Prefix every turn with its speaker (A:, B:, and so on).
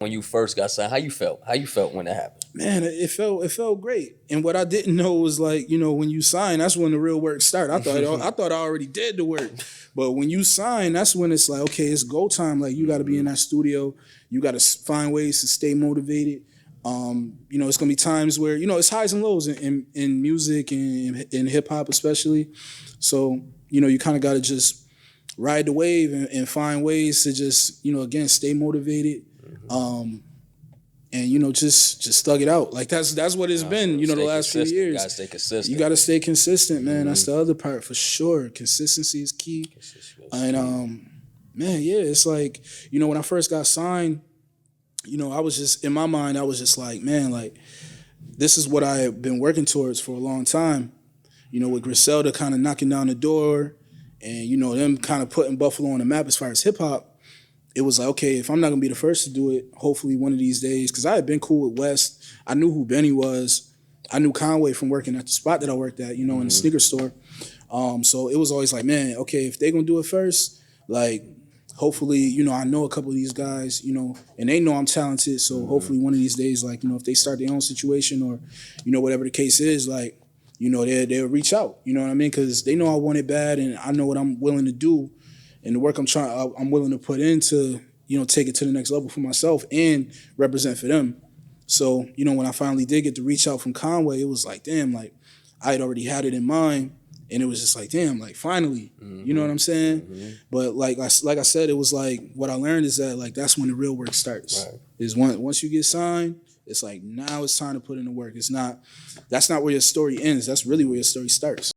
A: when you first got signed? How you felt? How you felt when that happened?
B: Man, it felt great. And what I didn't know was like, you know, when you sign, that's when the real work started. I thought I already did the work. But when you sign, that's when it's like, okay, it's go time. Like you got to be in that studio. You got to find ways to stay motivated. You know, it's gonna be times where, you know, it's highs and lows in music and in hip hop especially. So, you know, you kind of got to just ride the wave and find ways to just, you know, again, stay motivated. And you know, just thug it out. Like that's what it's been, you know, the last few years.
A: You gotta stay consistent.
B: You gotta stay consistent, man. That's the other part for sure. Consistency is key. And man, yeah, it's like, you know, when I first got signed, you know, I was just in my mind, I was just like, man, like this is what I have been working towards for a long time. You know, with Griselda kind of knocking down the door, and you know, them kind of putting Buffalo on the map as far as hip hop. It was like, okay, if I'm not gonna be the first to do it, hopefully one of these days, because I had been cool with West. I knew who Benny was. I knew Conway from working at the spot that I worked at, you know, in the sneaker store. So it was always like, man, okay, if they're gonna do it first, like, hopefully, you know, I know a couple of these guys, you know, and they know I'm talented. So hopefully one of these days, like, you know, if they start their own situation or, you know, whatever the case is, like, you know, they'll reach out. You know what I mean? Because they know I want it bad, and I know what I'm willing to do. And the work I'm willing to put into, you know, take it to the next level for myself and represent for them. So, you know, when I finally did get to reach out from Conway, it was like, damn, like I had already had it in mind, and it was just like, damn, like finally, you know what I'm saying? But like I said, it was like what I learned is that like that's when the real work starts. Right. Is once you get signed, it's like now it's time to put in the work. That's not where your story ends. That's really where your story starts.